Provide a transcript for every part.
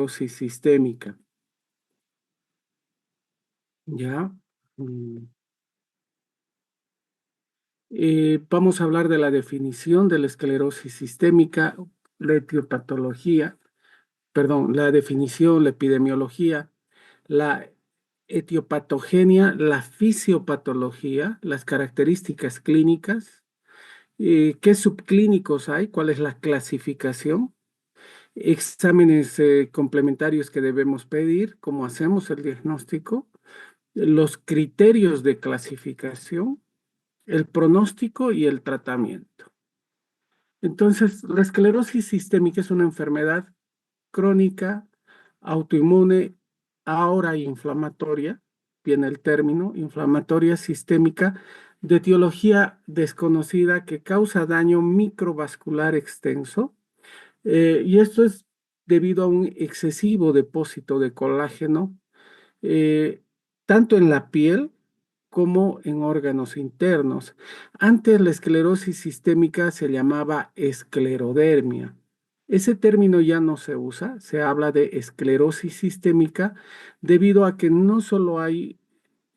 esclerosis sistémica. ¿Ya? Mm. Vamos a hablar de la definición de la esclerosis sistémica, la etiopatología, perdón, la definición, la epidemiología, la etiopatogenia, la fisiopatología, las características clínicas, qué subclínicos hay, cuál es la clasificación, exámenes complementarios que debemos pedir, cómo hacemos el diagnóstico, los criterios de clasificación, el pronóstico y el tratamiento. Entonces, la esclerosis sistémica es una enfermedad crónica, autoinmune, ahora inflamatoria, viene el término, inflamatoria sistémica, de etiología desconocida que causa daño microvascular extenso, y esto es debido a un excesivo depósito de colágeno, eh, tanto en la piel como en órganos internos. Antes la esclerosis sistémica se llamaba esclerodermia. Ese término ya no se usa, se habla de esclerosis sistémica debido a que no solo hay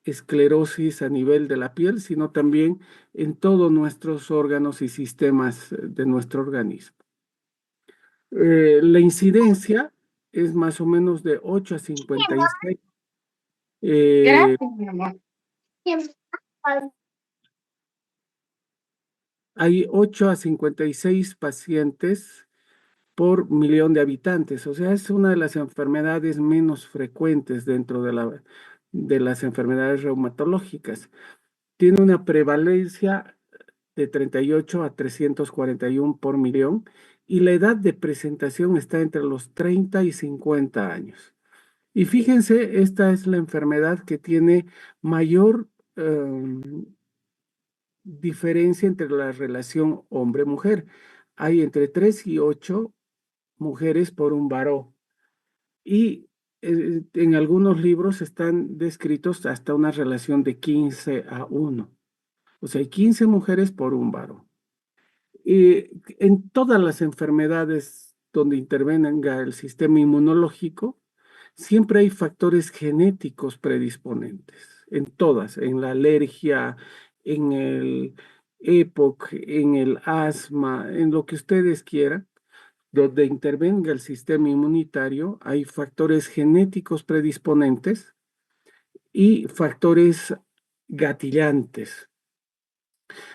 esclerosis a nivel de la piel, sino también en todos nuestros órganos y sistemas de nuestro organismo. La incidencia es más o menos de 8 a 56. Eh, Gracias, mi amor. Hay 8 a 56 pacientes por millón de habitantes, o sea, es una de las enfermedades menos frecuentes dentro de las enfermedades reumatológicas. Tiene una prevalencia de 38 a 341 por millón y la edad de presentación está entre los 30 y 50 años. Y fíjense, esta es la enfermedad que tiene mayor diferencia entre la relación hombre-mujer. Hay entre 3 y 8 mujeres por un varón. Y en algunos libros están descritos hasta una relación de 15 a 1. O sea, hay 15 mujeres por un varón. En todas las enfermedades donde intervenga el sistema inmunológico, siempre hay factores genéticos predisponentes. En todas, en la alergia, en el EPOC, en el asma, en lo que ustedes quieran, donde intervenga el sistema inmunitario, hay factores genéticos predisponentes y factores gatillantes.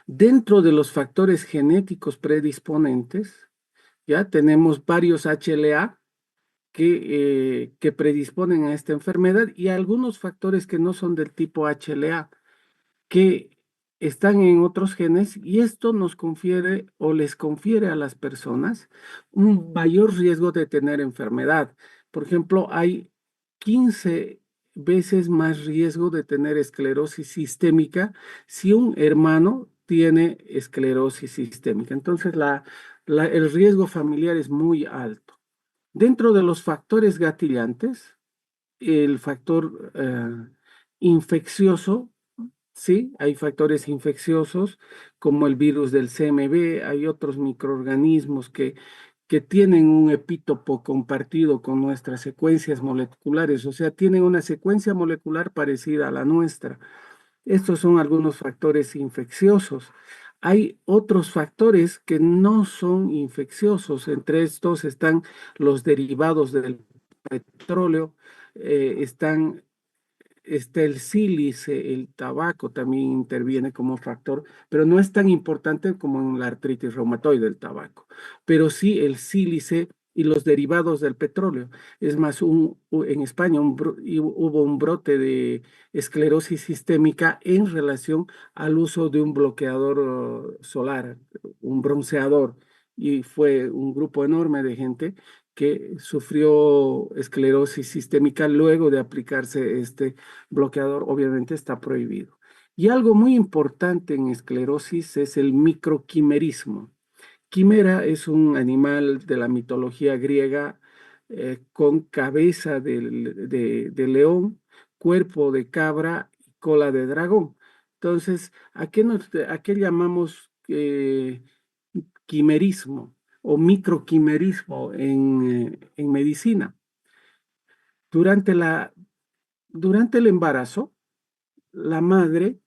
Dentro de los factores genéticos predisponentes, ya tenemos varios HLA que predisponen a esta enfermedad y algunos factores que no son del tipo HLA, que están en otros genes y esto nos confiere o les confiere a las personas un mayor riesgo de tener enfermedad. Por ejemplo, hay 15 veces más riesgo de tener esclerosis sistémica si un hermano tiene esclerosis sistémica. Entonces, el riesgo familiar es muy alto. Dentro de los factores gatillantes, el factor infeccioso. Sí, hay factores infecciosos como el virus del CMV, hay otros microorganismos que tienen un epítopo compartido con nuestras secuencias moleculares, o sea, tienen una secuencia molecular parecida a la nuestra. Estos son algunos factores infecciosos. Hay otros factores que no son infecciosos, entre estos están los derivados del petróleo, están está el sílice, el tabaco también interviene como factor, pero no es tan importante como en la artritis reumatoide el tabaco, pero sí el sílice y los derivados del petróleo. Es más, en España hubo un brote de esclerosis sistémica en relación al uso de un bloqueador solar, un bronceador, y fue un grupo enorme de gente que sufrió esclerosis sistémica luego de aplicarse este bloqueador, obviamente está prohibido. Y algo muy importante en esclerosis es el microquimerismo. Quimera es un animal de la mitología griega con cabeza de león, cuerpo de cabra y cola de dragón. Entonces, ¿a qué llamamos quimerismo o microquimerismo en medicina? Durante durante el embarazo, la madre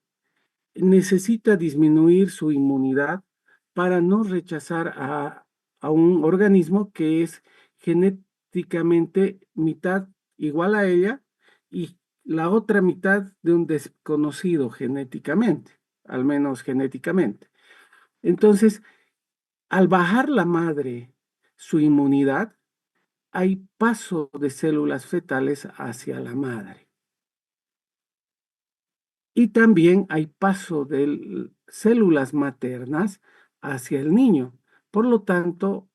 necesita disminuir su inmunidad para no rechazar a un organismo que es genéticamente mitad igual a ella y la otra mitad de un desconocido genéticamente, al menos genéticamente. Entonces, al bajar la madre su inmunidad, hay paso de células fetales hacia la madre. Y también hay paso de células maternas hacia el niño. Por lo tanto,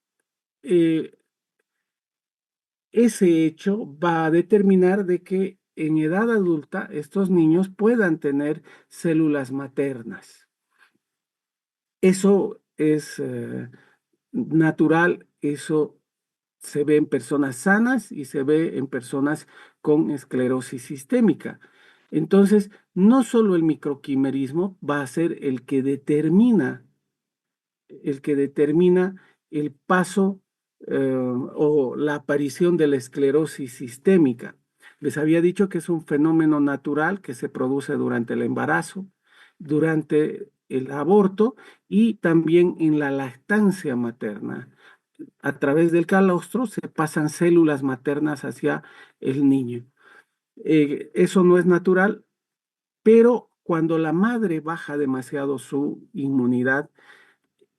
eh, ese hecho va a determinar de que en edad adulta estos niños puedan tener células maternas. Eso es natural, eso se ve en personas sanas y se ve en personas con esclerosis sistémica. Entonces, no solo el microquimerismo va a ser el que determina el paso o la aparición de la esclerosis sistémica. Les había dicho que es un fenómeno natural que se produce durante el embarazo, durante el aborto y también en la lactancia materna. A través del calostro se pasan células maternas hacia el niño. Eso no es natural, pero cuando la madre baja demasiado su inmunidad,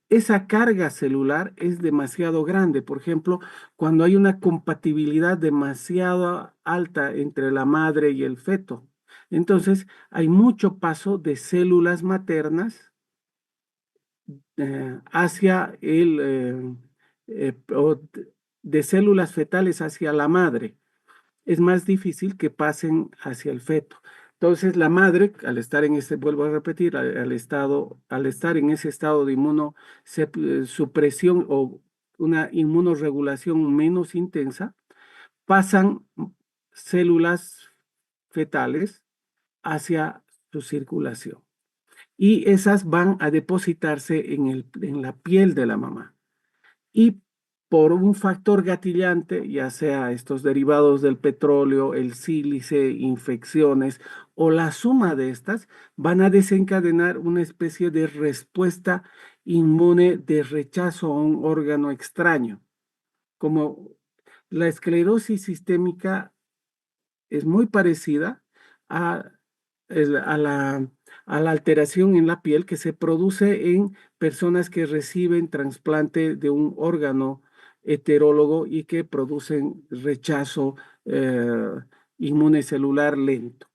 esa carga celular es demasiado grande. Por ejemplo, cuando hay una compatibilidad demasiado alta entre la madre y el feto. Entonces, hay mucho paso de células maternas hacia o de células fetales hacia la madre. Es más difícil que pasen hacia el feto. Entonces, la madre, al estar en ese, vuelvo a repetir, al estar en ese estado de inmunosupresión o una inmunoregulación menos intensa, pasan células fetales hacia su circulación. Y esas van a depositarse en la piel de la mamá. Y por un factor gatillante, ya sea estos derivados del petróleo, el sílice, infecciones o la suma de estas, van a desencadenar una especie de respuesta inmune de rechazo a un órgano extraño. Como la esclerosis sistémica es muy parecida a, a a la alteración en la piel que se produce en personas que reciben trasplante de un órgano heterólogo y que producen rechazo inmune celular lento.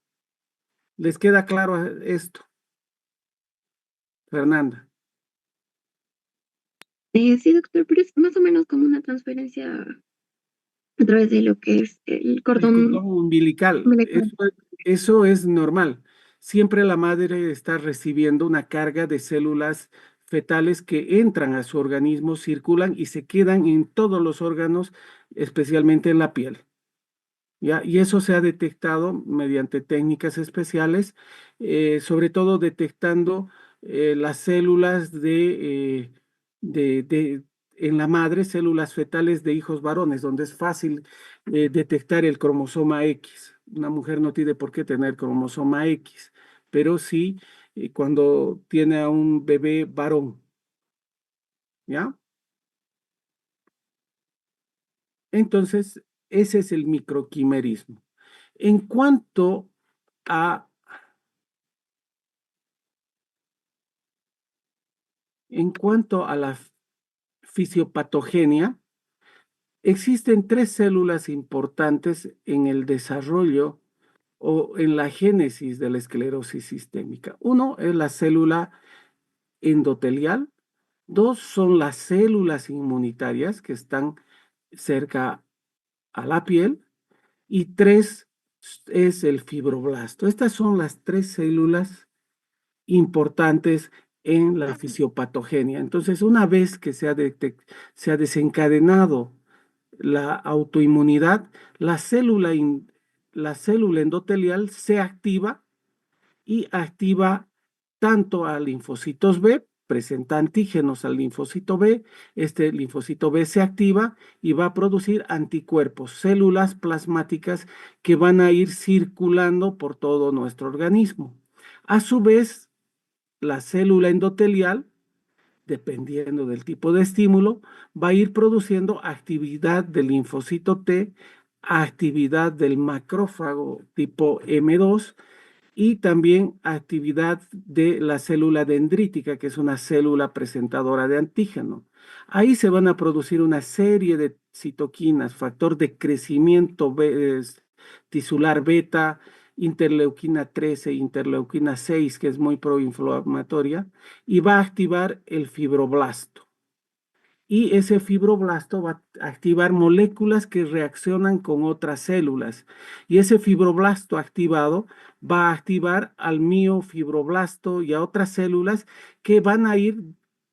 ¿Les queda claro esto, Fernanda? Sí, doctor, pero es más o menos como una transferencia a través de lo que es el El cordón cordón umbilical, umbilical. eso es normal. Siempre la madre está recibiendo una carga de células fetales que entran a su organismo, circulan y se quedan en todos los órganos, especialmente en la piel. ¿Ya? Y eso se ha detectado mediante técnicas especiales, sobre todo detectando las células de en la madre, células fetales de hijos varones, donde es fácil detectar el cromosoma X. Una mujer no tiene por qué tener cromosoma X, pero sí cuando tiene a un bebé varón, ¿ya? Entonces, ese es el microquimerismo. En cuanto a En cuanto a la fisiopatogenia, existen tres células importantes en el desarrollo o en la génesis de la esclerosis sistémica. Uno es la célula endotelial, dos son las células inmunitarias que están cerca a la piel y tres es el fibroblasto. Estas son las tres células importantes en la fisiopatogenia. Entonces, una vez que se ha desencadenado la autoinmunidad, la célula endotelial se activa y activa tanto a linfocitos B presenta antígenos al linfocito B, este linfocito B se activa y va a producir anticuerpos, células plasmáticas que van a ir circulando por todo nuestro organismo. A su vez, la célula endotelial, dependiendo del tipo de estímulo, va a ir produciendo actividad del linfocito T, actividad del macrófago tipo M2 y también actividad de la célula dendrítica, que es una célula presentadora de antígeno. Ahí se van a producir una serie de citoquinas, factor de crecimiento tisular beta, interleuquina 13, interleuquina 6, que es muy proinflamatoria, y va a activar el fibroblasto. Y ese fibroblasto va a activar moléculas que reaccionan con otras células. Y ese fibroblasto activado va a activar al miofibroblasto y a otras células que van a ir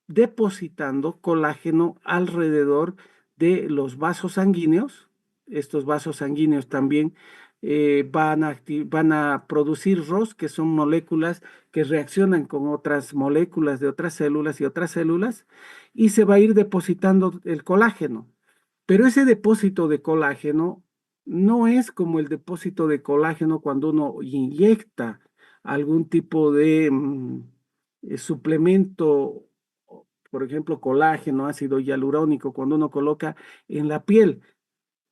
depositando colágeno alrededor de los vasos sanguíneos. Estos vasos sanguíneos también van a producir ROS, que son moléculas que reaccionan con otras moléculas de otras células y otras células y se va a ir depositando el colágeno. Pero ese depósito de colágeno no es como el depósito de colágeno cuando uno inyecta algún tipo de suplemento, por ejemplo, colágeno, ácido hialurónico, cuando uno coloca en la piel.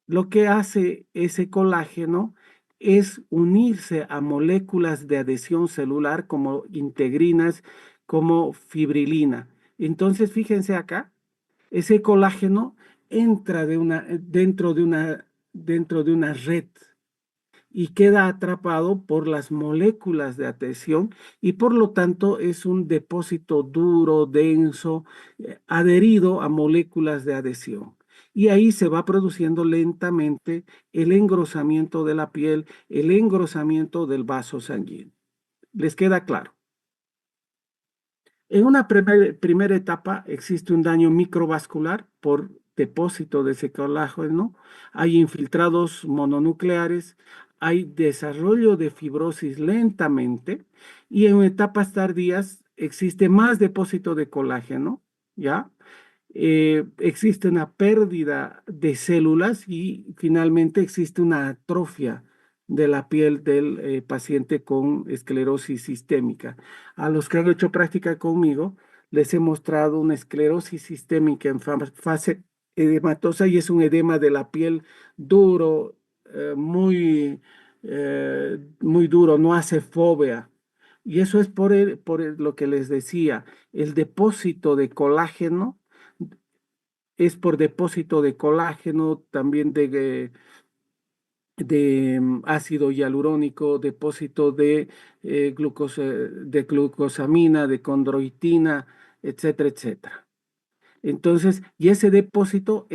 Lo que hace ese colágeno es unirse a moléculas de adhesión celular como integrinas, como fibrilina. Entonces, fíjense acá, ese colágeno entra dentro de una red y queda atrapado por las moléculas de adhesión y por lo tanto es un depósito duro, denso, adherido a moléculas de adhesión. Y ahí se va produciendo lentamente el engrosamiento de la piel, el engrosamiento del vaso sanguíneo. ¿Les queda claro? En una primera etapa existe un daño microvascular por depósito de ese colágeno, hay infiltrados mononucleares, hay desarrollo de fibrosis lentamente y en etapas tardías existe más depósito de colágeno, ¿ya? Existe una pérdida de células y finalmente existe una atrofia de la piel del paciente con esclerosis sistémica. A los que han hecho práctica conmigo, les he mostrado una esclerosis sistémica en fase edematosa y es un edema de la piel duro, muy duro, no hace fobia. Y eso es lo que les decía, el depósito de colágeno es por depósito de colágeno, también de ácido hialurónico, depósito de glucosamina, de condroitina, etcétera, etcétera. Entonces, y ese depósito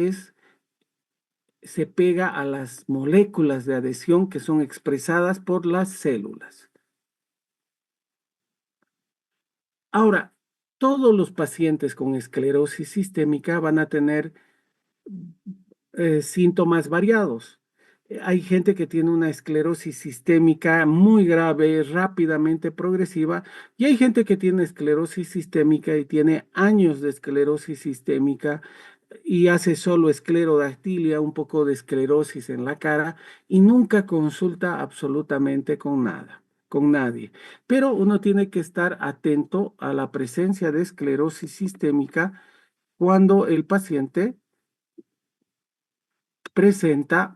se pega a las moléculas de adhesión que son expresadas por las células. Ahora, todos los pacientes con esclerosis sistémica van a tener síntomas variados. Hay gente que tiene una esclerosis sistémica muy grave, rápidamente progresiva, y hay gente que tiene esclerosis sistémica y tiene años de esclerosis sistémica y hace solo esclerodactilia, un poco de esclerosis en la cara y nunca consulta absolutamente con nadie. Pero uno tiene que estar atento a la presencia de esclerosis sistémica cuando el paciente presenta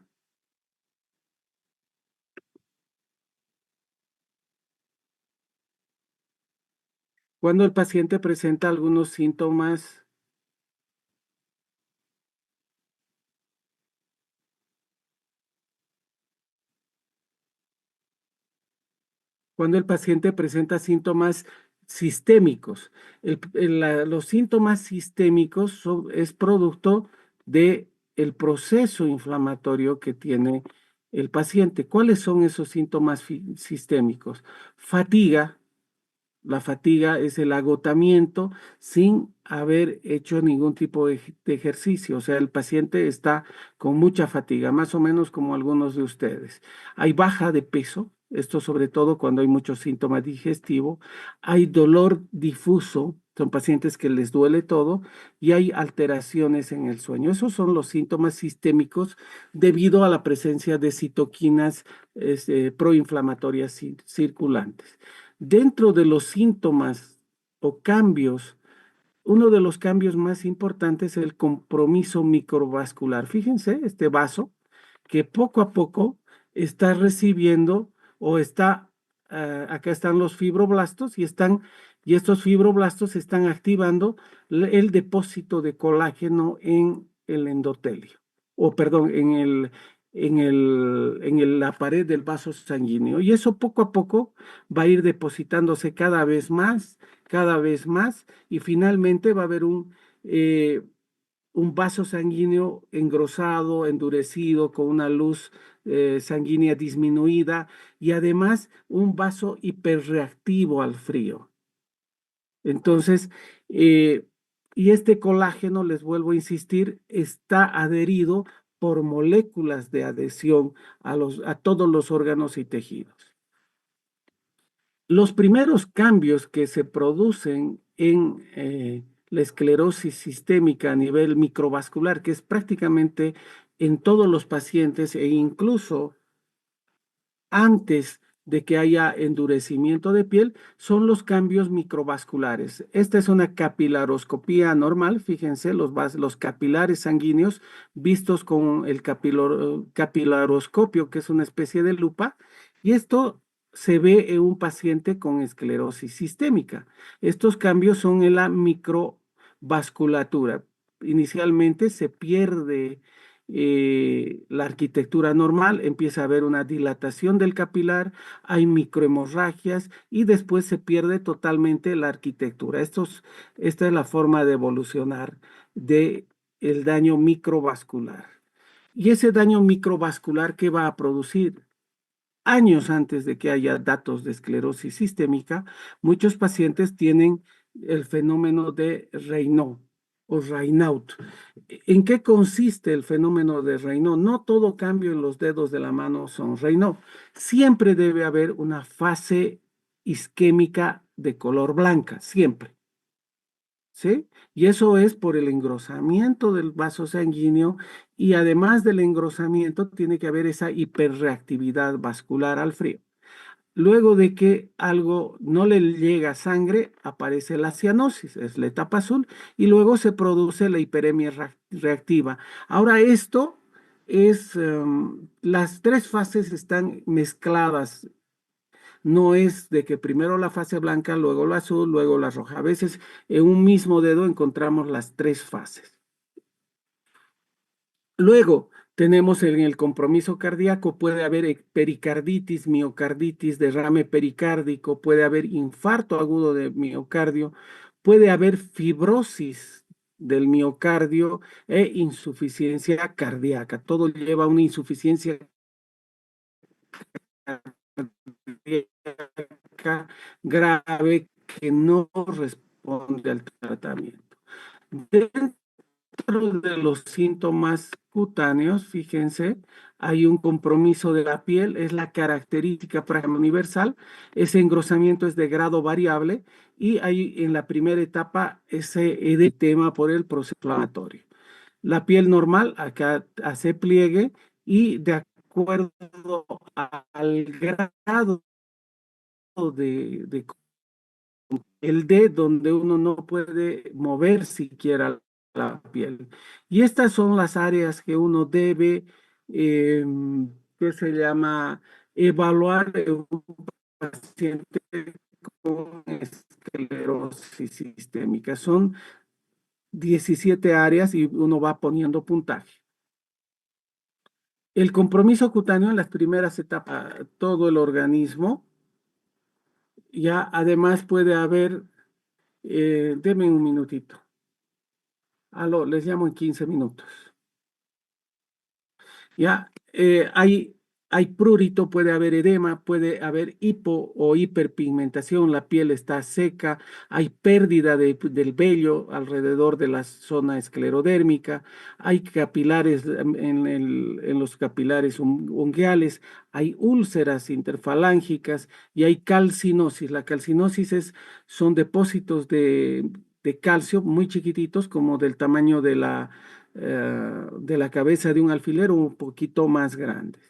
cuando el paciente presenta algunos síntomas, cuando el paciente presenta síntomas sistémicos. Los síntomas sistémicos es producto de el proceso inflamatorio que tiene el paciente. ¿Cuáles son esos síntomas sistémicos? Fatiga, La fatiga es el agotamiento sin haber hecho ningún tipo de ejercicio. O sea, el paciente está con mucha fatiga, más o menos como algunos de ustedes. Hay baja de peso, esto sobre todo cuando hay muchos síntomas digestivos. Hay dolor difuso, son pacientes que les duele todo, y hay alteraciones en el sueño. Esos son los síntomas sistémicos debido a la presencia de citoquinas proinflamatorias circulantes. Dentro de los síntomas o cambios, uno de los cambios más importantes es el compromiso microvascular. Fíjense, este vaso que poco a poco está recibiendo o está, acá están los fibroblastos y estos fibroblastos están activando el depósito de colágeno en el endotelio, o perdón, la pared del vaso sanguíneo. Y eso poco a poco va a ir depositándose cada vez más, y finalmente va a haber un vaso sanguíneo engrosado, endurecido, con una luz sanguínea disminuida, y además un vaso hiperreactivo al frío. Entonces, eh, y este colágeno, les vuelvo a insistir, está adherido por moléculas de adhesión a todos los órganos y tejidos. Los primeros cambios que se producen en la esclerosis sistémica a nivel microvascular, que es prácticamente en todos los pacientes e incluso antes de que haya endurecimiento de piel, son los cambios microvasculares. Esta es una capilaroscopía normal, fíjense, los capilares sanguíneos vistos con el capilaroscopio, que es una especie de lupa, y esto se ve en un paciente con esclerosis sistémica. Estos cambios son en la microvasculatura. Inicialmente se pierde la arquitectura normal, empieza a haber una dilatación del capilar, hay microhemorragias y después se pierde totalmente la arquitectura. Esta es la forma de evolucionar de el daño microvascular. Y ese daño microvascular, ¿qué va a producir? Años antes de que haya datos de esclerosis sistémica, muchos pacientes tienen el fenómeno de Raynaud o Raynaud. ¿En qué consiste el fenómeno de Raynaud? No todo cambio en los dedos de la mano son Raynaud. Siempre debe haber una fase isquémica de color blanca, siempre. ¿Sí? Y eso es por el engrosamiento del vaso sanguíneo, y además del engrosamiento tiene que haber esa hiperreactividad vascular al frío. Luego de que algo no le llega sangre, aparece la cianosis, es la etapa azul, y luego se produce la hiperemia reactiva. Ahora esto las tres fases están mezcladas. No es de que primero la fase blanca, luego la azul, luego la roja. A veces en un mismo dedo encontramos las tres fases. Luego tenemos en el compromiso cardíaco, puede haber pericarditis, miocarditis, derrame pericárdico, puede haber infarto agudo de miocardio, puede haber fibrosis del miocardio e insuficiencia cardíaca. Todo lleva a una insuficiencia cardíaca grave que no responde al tratamiento. Dentro de los síntomas cutáneos, fíjense, hay un compromiso de la piel, es la característica prácticamente universal. Ese engrosamiento es de grado variable, y hay en la primera etapa ese edema por el proceso inflamatorio. La piel normal acá hace pliegue, y de acuerdo al grado de el D, donde uno no puede mover siquiera la piel. Y estas son las áreas que uno debe, eh, ¿qué se llama? Evaluar en un paciente con esclerosis sistémica. Son 17 áreas y uno va poniendo puntaje. El compromiso cutáneo en las primeras etapas, todo el organismo. Ya además puede haber, deme un minutito. Aló, les llamo en 15 minutos. Ya, hay prurito, puede haber edema, puede haber hipo o hiperpigmentación, la piel está seca, hay pérdida del vello alrededor de la zona esclerodérmica, hay capilares en los capilares ungueales, hay úlceras interfalángicas y hay calcinosis. La calcinosis son depósitos de calcio muy chiquititos, como del tamaño de la cabeza de un alfiler o un poquito más grandes.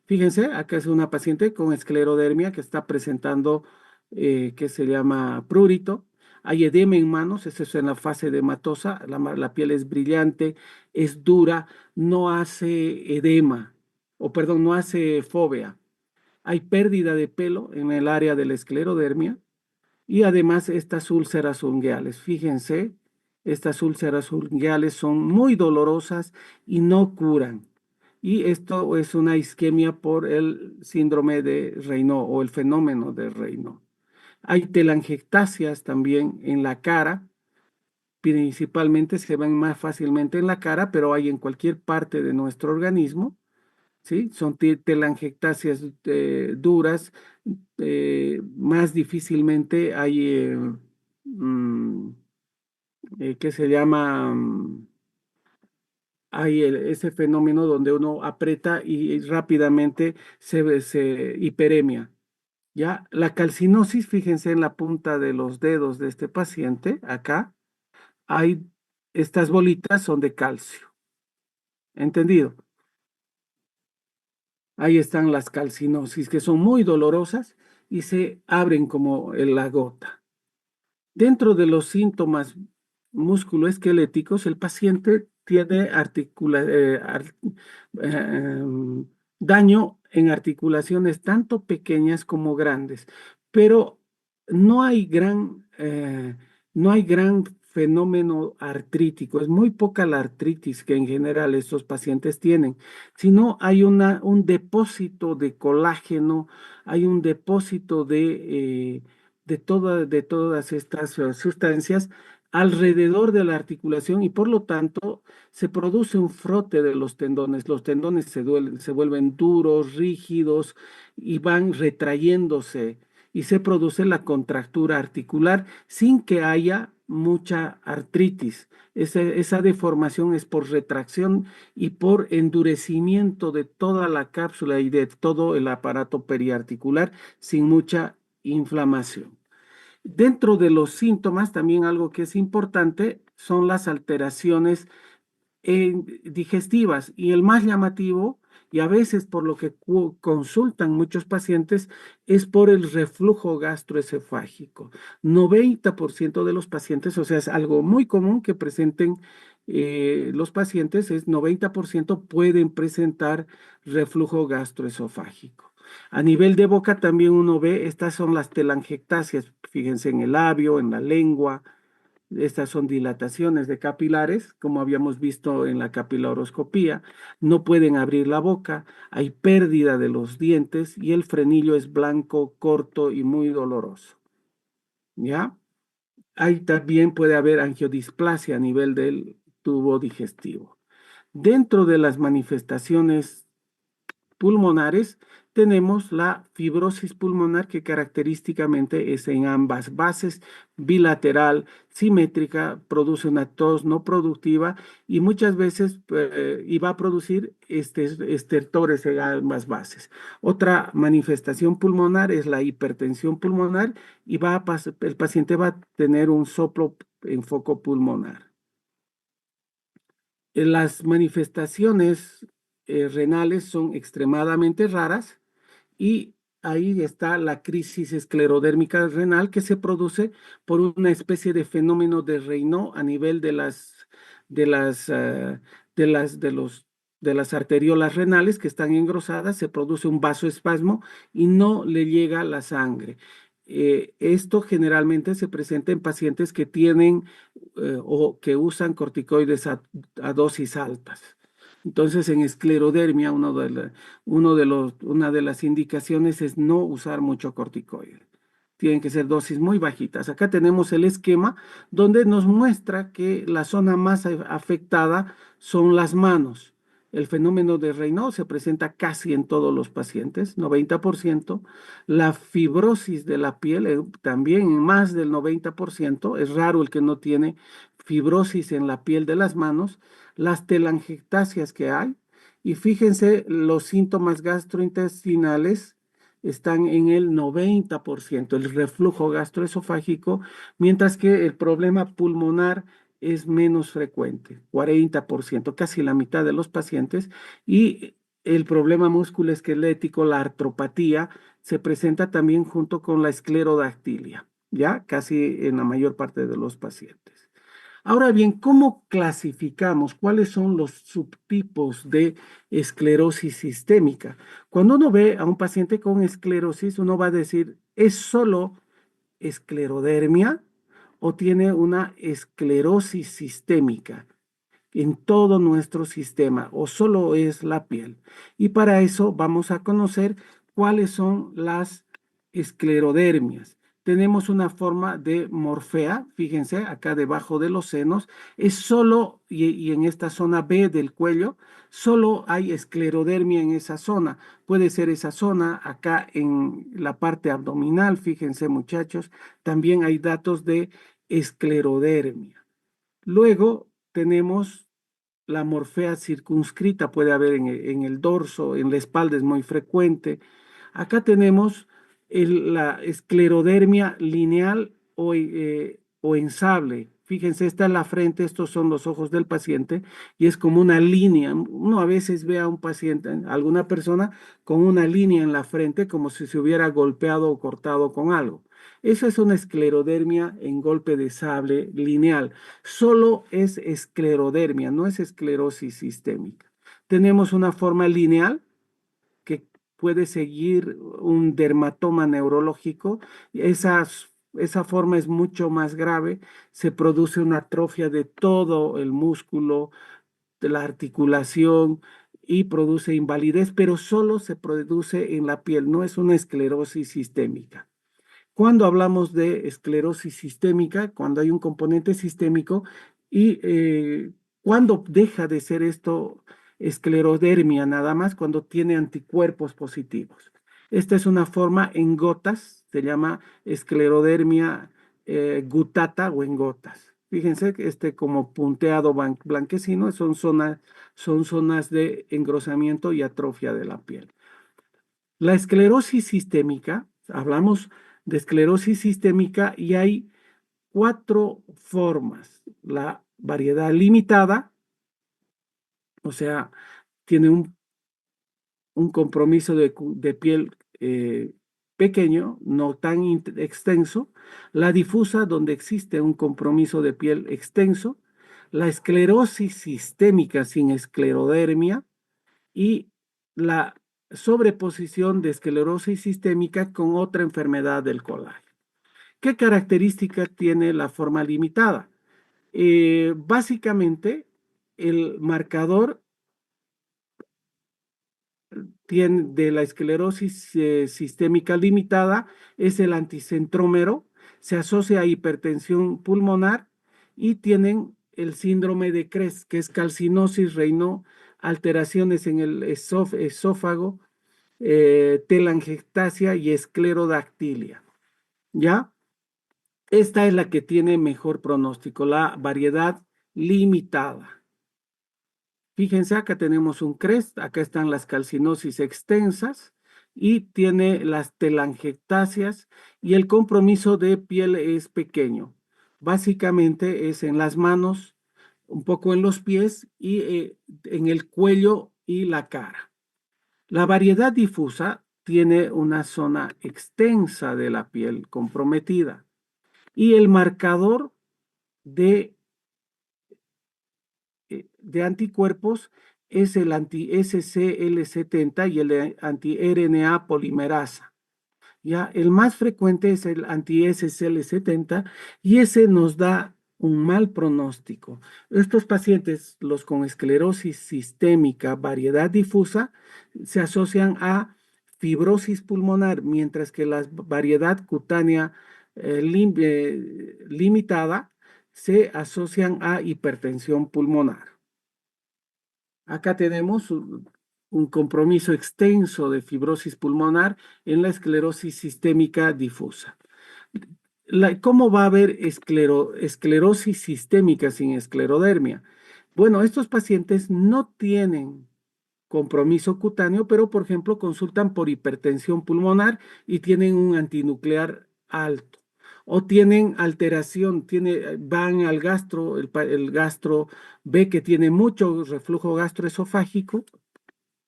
Fíjense, acá es una paciente con esclerodermia que está presentando, que se llama prurito. Hay edema en manos, eso es en la fase edematosa, la piel es brillante, es dura, no hace edema, o perdón, no hace fovea. Hay pérdida de pelo en el área de la esclerodermia y además estas úlceras ungueales. Fíjense, estas úlceras ungueales son muy dolorosas y no curan. Y esto es una isquemia por el síndrome de Raynaud o el fenómeno de Raynaud. Hay telangiectasias también en la cara, principalmente se ven más fácilmente en la cara, pero hay en cualquier parte de nuestro organismo, ¿sí? Son telangiectasias duras, más difícilmente hay, mm, ¿qué se llama? Hay ese fenómeno donde uno aprieta y rápidamente se hiperemia. ¿Ya? La calcinosis, fíjense en la punta de los dedos de este paciente, acá, hay estas bolitas son de calcio. ¿Entendido? Ahí están las calcinosis que son muy dolorosas y se abren como la gota. Dentro de los síntomas musculoesqueléticos, el paciente tiene daño en articulaciones tanto pequeñas como grandes, pero no hay no hay gran fenómeno artrítico. Es muy poca la artritis que en general estos pacientes tienen, sino hay un depósito de colágeno, hay un depósito de todas estas sustancias alrededor de la articulación y por lo tanto se produce un frote de los tendones. Los tendones se vuelven duros, rígidos y van retrayéndose y se produce la contractura articular sin que haya mucha artritis. Esa deformación es por retracción y por endurecimiento de toda la cápsula y de todo el aparato periarticular sin mucha inflamación. Dentro de los síntomas, también algo que es importante son las alteraciones digestivas y el más llamativo, y a veces por lo que consultan muchos pacientes, es por el reflujo gastroesofágico. 90% de los pacientes, o sea, es algo muy común que presenten los pacientes, es 90% pueden presentar reflujo gastroesofágico. A nivel de boca también uno ve, estas son las telangiectasias, fíjense en el labio, en la lengua, estas son dilataciones de capilares, como habíamos visto en la capilaroscopía. No pueden abrir la boca, hay pérdida de los dientes y el frenillo es blanco, corto y muy doloroso. ¿Ya? Ahí también puede haber angiodisplasia a nivel del tubo digestivo. Dentro de las manifestaciones pulmonares, tenemos la fibrosis pulmonar que característicamente es en ambas bases, bilateral, simétrica, produce una tos no productiva y muchas veces y va a producir estertores en ambas bases. Otra manifestación pulmonar es la hipertensión pulmonar y el paciente va a tener un soplo en foco pulmonar. Las manifestaciones renales son extremadamente raras y ahí está la crisis esclerodérmica renal que se produce por una especie de fenómeno de Raynaud a nivel de las, eh, de las arteriolas renales que están engrosadas, se produce un vasoespasmo y no le llega la sangre. Esto generalmente se presenta en pacientes que tienen o que usan corticoides a dosis altas. Entonces, en esclerodermia, una de las indicaciones es no usar mucho corticoide. Tienen que ser dosis muy bajitas. Acá tenemos el esquema donde nos muestra que la zona más afectada son las manos. el fenómeno de Raynaud se presenta casi en todos los pacientes, 90%. La fibrosis de la piel también en más del 90%. Es raro el que no tiene fibrosis en la piel de las manos. Las telangiectasias que hay. Y fíjense, los síntomas gastrointestinales están en el 90%, el reflujo gastroesofágico, mientras que el problema pulmonar es menos frecuente, 40%, casi la mitad de los pacientes, y el problema musculoesquelético, la artropatía, se presenta también junto con la esclerodactilia, ya casi en la mayor parte de los pacientes. Ahora bien, ¿cómo clasificamos cuáles son los subtipos de esclerosis sistémica? Cuando uno ve a un paciente con esclerosis, uno va a decir, ¿es solo esclerodermia o tiene una esclerosis sistémica en todo nuestro sistema o solo es la piel? Y para eso vamos a conocer cuáles son las esclerodermias. Tenemos una forma de morfea, fíjense, acá debajo de los senos, es solo, y en esta zona B del cuello, solo hay esclerodermia en esa zona. Puede ser esa zona acá en la parte abdominal, fíjense muchachos, también hay datos de esclerodermia. Luego tenemos la morfea circunscrita, puede haber en el dorso, en la espalda es muy frecuente. Acá tenemos la esclerodermia lineal o en sable. Fíjense, está en la frente, estos son los ojos del paciente y es como una línea. Uno a veces ve a un paciente, a alguna persona con una línea en la frente como si se hubiera golpeado o cortado con algo. Esa es una esclerodermia en golpe de sable lineal. Solo es esclerodermia, no es esclerosis sistémica. Tenemos una forma lineal que puede seguir un dermatoma neurológico. Esa forma es mucho más grave. Se produce una atrofia de todo el músculo, de la articulación y produce invalidez, pero solo se produce en la piel, no es una esclerosis sistémica. Cuando hablamos de esclerosis sistémica, cuando hay un componente sistémico y cuando deja de ser esto esclerodermia nada más, cuando tiene anticuerpos positivos. Esta es una forma en gotas, se llama esclerodermia gutata o en gotas. Fíjense que como punteado blanquecino son zonas de engrosamiento y atrofia de la piel. La esclerosis sistémica, hablamos de esclerosis sistémica y hay cuatro formas. La variedad limitada, o sea, tiene un compromiso de piel pequeño, no tan extenso. La difusa, donde existe un compromiso de piel extenso. La esclerosis sistémica sin esclerodermia y la sobreposición de esclerosis sistémica con otra enfermedad del colágeno. ¿Qué características tiene la forma limitada? Básicamente, el marcador de la esclerosis sistémica limitada es el anticentrómero, se asocia a hipertensión pulmonar y tienen el síndrome de Cres, que es calcinosis, Raynaud, alteraciones en el esófago, telangiectasia y esclerodactilia. ¿Ya? Esta es la que tiene mejor pronóstico, la variedad limitada. Fíjense, acá tenemos un CREST, acá están las calcinosis extensas y tiene las telangiectasias y el compromiso de piel es pequeño. Básicamente es en las manos, un poco en los pies y en el cuello y la cara. La variedad difusa tiene una zona extensa de la piel comprometida y el marcador de de anticuerpos es el anti-SCL70 y el anti-RNA polimerasa. ¿Ya? El más frecuente es el anti-SCL70 y ese nos da un mal pronóstico. Estos pacientes, los con esclerosis sistémica, variedad difusa, se asocian a fibrosis pulmonar, mientras que la variedad cutánea limitada se asocian a hipertensión pulmonar. Acá tenemos un compromiso extenso de fibrosis pulmonar en la esclerosis sistémica difusa. ¿Cómo va a haber esclerosis sistémica sin esclerodermia? Bueno, estos pacientes no tienen compromiso cutáneo, pero por ejemplo consultan por hipertensión pulmonar y tienen un antinuclear alto. O tienen alteración, van al gastro, el gastro ve que tiene mucho reflujo gastroesofágico,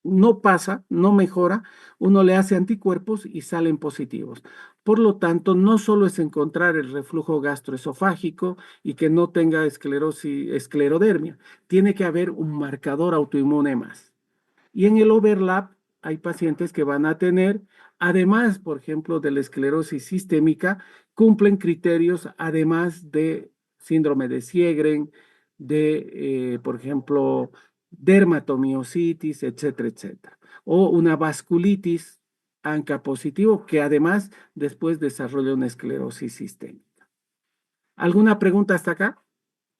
no pasa, no mejora, uno le hace anticuerpos y salen positivos. Por lo tanto, no solo es encontrar el reflujo gastroesofágico y que no tenga esclerodermia, tiene que haber un marcador autoinmune más. Y en el overlap hay pacientes que van a tener, además, por ejemplo, de la esclerosis sistémica, cumplen criterios además de síndrome de Sjögren, por ejemplo, dermatomiositis, etcétera, etcétera. O una vasculitis ANCA positivo que además después desarrolla una esclerosis sistémica. ¿Alguna pregunta hasta acá,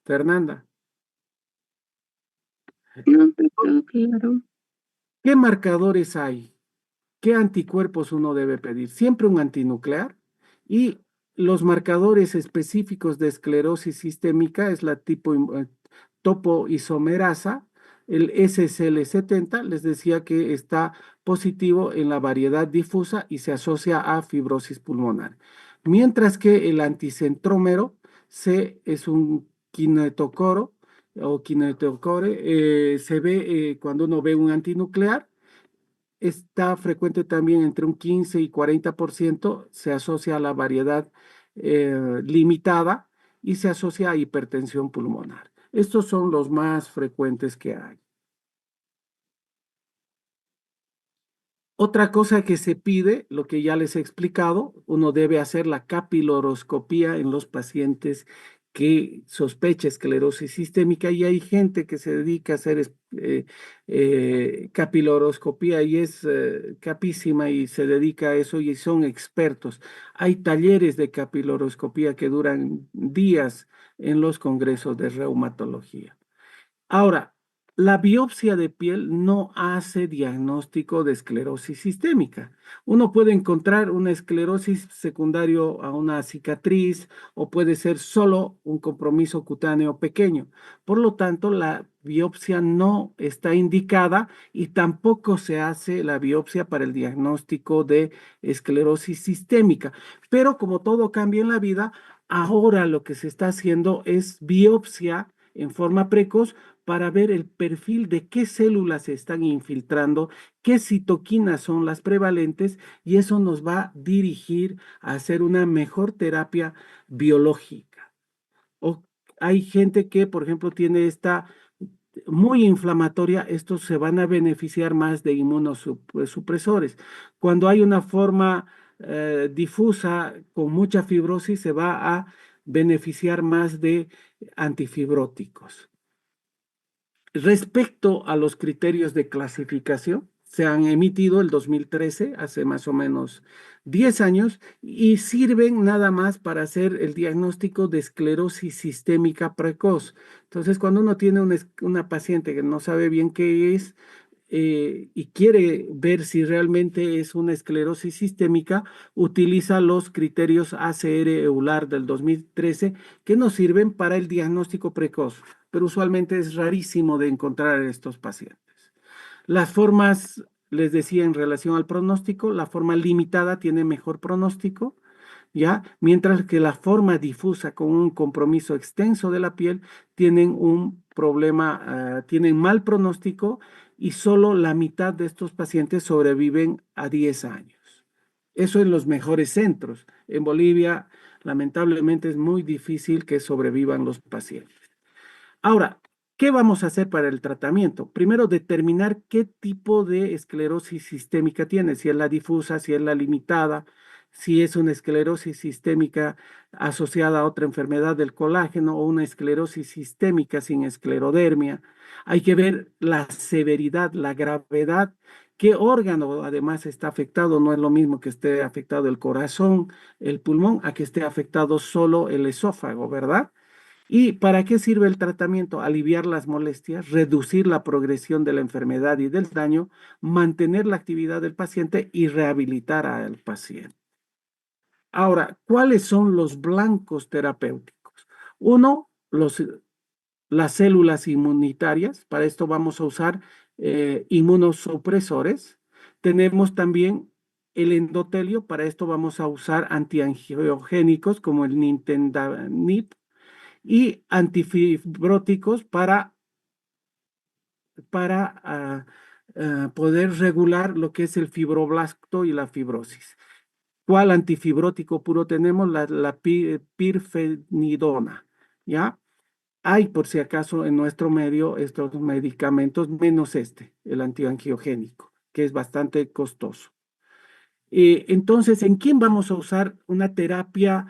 Fernanda? No, pero claro. ¿Qué marcadores hay? ¿Qué anticuerpos uno debe pedir? Siempre un antinuclear y los marcadores específicos de esclerosis sistémica es la topoisomerasa, el SSL70, les decía que está positivo en la variedad difusa y se asocia a fibrosis pulmonar. Mientras que el anticentrómero es un kinetocoro o kinetocore, se ve cuando uno ve un antinuclear está frecuente también entre un 15 y 40%, se asocia a la variedad limitada y se asocia a hipertensión pulmonar. Estos son los más frecuentes que hay. Otra cosa que se pide, lo que ya les he explicado, uno debe hacer la capiloroscopía en los pacientes que sospecha esclerosis sistémica y hay gente que se dedica a hacer capiloroscopía y es capísima y se dedica a eso y son expertos. Hay talleres de capiloroscopía que duran días en los congresos de reumatología. Ahora, la biopsia de piel no hace diagnóstico de esclerosis sistémica. Uno puede encontrar una esclerosis secundario a una cicatriz o puede ser solo un compromiso cutáneo pequeño. Por lo tanto, la biopsia no está indicada y tampoco se hace la biopsia para el diagnóstico de esclerosis sistémica. Pero como todo cambia en la vida, ahora lo que se está haciendo es biopsia en forma precoz para ver el perfil de qué células se están infiltrando, qué citoquinas son las prevalentes y eso nos va a dirigir a hacer una mejor terapia biológica. O hay gente que, por ejemplo, tiene esta muy inflamatoria, estos se van a beneficiar más de inmunosupresores. Cuando hay una forma difusa con mucha fibrosis, se va a beneficiar más de antifibróticos. Respecto a los criterios de clasificación, se han emitido el 2013, hace más o menos 10 años, y sirven nada más para hacer el diagnóstico de esclerosis sistémica precoz. Entonces, cuando uno tiene una paciente que no sabe bien qué es, y quiere ver si realmente es una esclerosis sistémica, utiliza los criterios ACR-EULAR del 2013 que nos sirven para el diagnóstico precoz, pero usualmente es rarísimo de encontrar en estos pacientes. Las formas, les decía en relación al pronóstico, la forma limitada tiene mejor pronóstico, ¿ya? Mientras que la forma difusa con un compromiso extenso de la piel tienen un problema, tienen mal pronóstico y solo la mitad de estos pacientes sobreviven a 10 años. Eso en los mejores centros. En Bolivia, lamentablemente, es muy difícil que sobrevivan los pacientes. Ahora, ¿qué vamos a hacer para el tratamiento? Primero, determinar qué tipo de esclerosis sistémica tiene, si es la difusa, si es la limitada, si es una esclerosis sistémica asociada a otra enfermedad del colágeno o una esclerosis sistémica sin esclerodermia. Hay que ver la severidad, la gravedad, qué órgano además está afectado. No es lo mismo que esté afectado el corazón, el pulmón, a que esté afectado solo el esófago, ¿verdad? ¿Y para qué sirve el tratamiento? Aliviar las molestias, reducir la progresión de la enfermedad y del daño, mantener la actividad del paciente y rehabilitar al paciente. Ahora, ¿cuáles son los blancos terapéuticos? Uno, las células inmunitarias. Para esto vamos a usar inmunosupresores. Tenemos también el endotelio. Para esto vamos a usar antiangiogénicos como el nintedanib y antifibróticos para poder regular lo que es el fibroblasto y la fibrosis. ¿Cuál antifibrótico puro tenemos? La pirfenidona, ¿ya? Hay, por si acaso, en nuestro medio estos medicamentos, menos el antiangiogénico, que es bastante costoso. Entonces, ¿en quién vamos a usar una terapia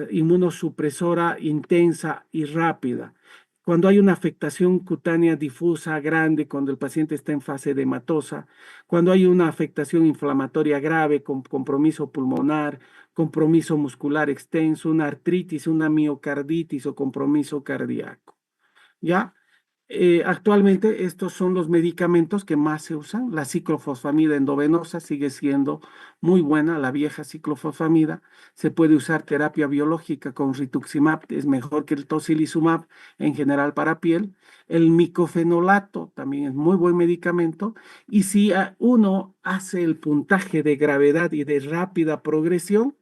inmunosupresora intensa y rápida? Cuando hay una afectación cutánea difusa grande, cuando el paciente está en fase edematosa, cuando hay una afectación inflamatoria grave con compromiso pulmonar, compromiso muscular extenso, una artritis, una miocarditis o compromiso cardíaco. ¿Ya? Actualmente estos son los medicamentos que más se usan. La ciclofosfamida endovenosa sigue siendo muy buena, la vieja ciclofosfamida. Se puede usar terapia biológica con rituximab, es mejor que el tocilizumab en general para piel. El micofenolato también es muy buen medicamento. Y si uno hace el puntaje de gravedad y de rápida progresión,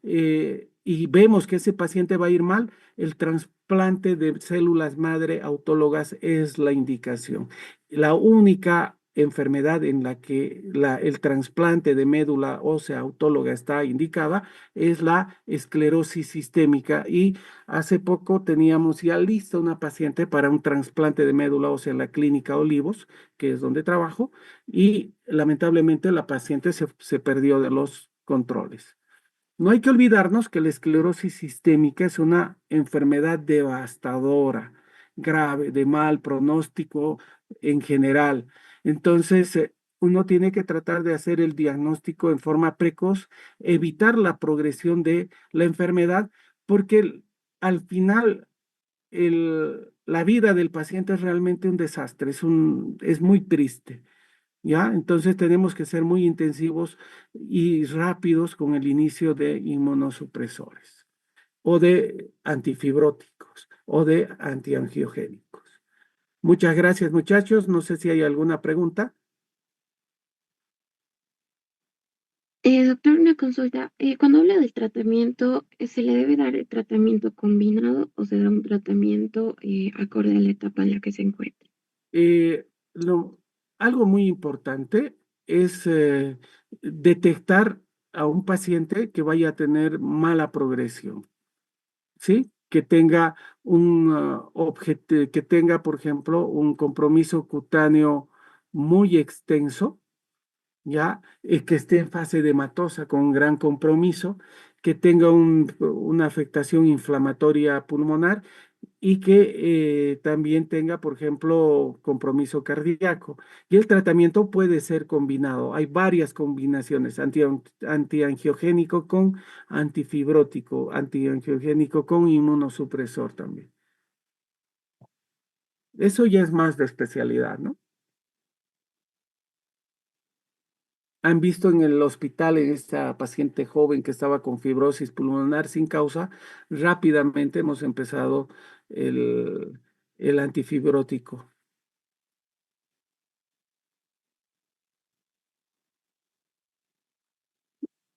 y vemos que ese paciente va a ir mal, el trasplante de células madre autólogas es la indicación. La única enfermedad en la que el trasplante de médula ósea autóloga está indicada es la esclerosis sistémica y hace poco teníamos ya lista una paciente para un trasplante de médula ósea en la clínica Olivos, que es donde trabajo, y lamentablemente la paciente se perdió de los controles. No hay que olvidarnos que la esclerosis sistémica es una enfermedad devastadora, grave, de mal pronóstico en general. Entonces, uno tiene que tratar de hacer el diagnóstico en forma precoz, evitar la progresión de la enfermedad, porque al final la vida del paciente es realmente un desastre, es muy triste. ¿Ya? Entonces tenemos que ser muy intensivos y rápidos con el inicio de inmunosupresores o de antifibróticos o de antiangiogénicos. Muchas gracias, muchachos. No sé si hay alguna pregunta. Doctor, una consulta. Cuando habla del tratamiento, ¿se le debe dar el tratamiento combinado o se da un tratamiento acorde a la etapa en la que se encuentra? Eh, lo- Algo muy importante es detectar a un paciente que vaya a tener mala progresión. ¿Sí? Que tenga que tenga, por ejemplo, un compromiso cutáneo muy extenso, ¿ya? Que esté en fase edematosa con gran compromiso, que tenga una afectación inflamatoria pulmonar y que también tenga, por ejemplo, compromiso cardíaco. Y el tratamiento puede ser combinado. Hay varias combinaciones, antiangiogénico con antifibrótico, antiangiogénico con inmunosupresor también. Eso ya es más de especialidad, ¿no? Han visto en el hospital en esta paciente joven que estaba con fibrosis pulmonar sin causa, rápidamente hemos empezado el, el antifibrótico.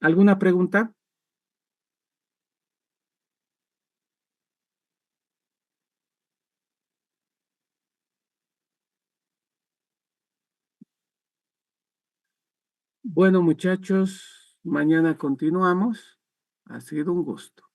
¿Alguna pregunta? Bueno, muchachos, mañana continuamos. Ha sido un gusto.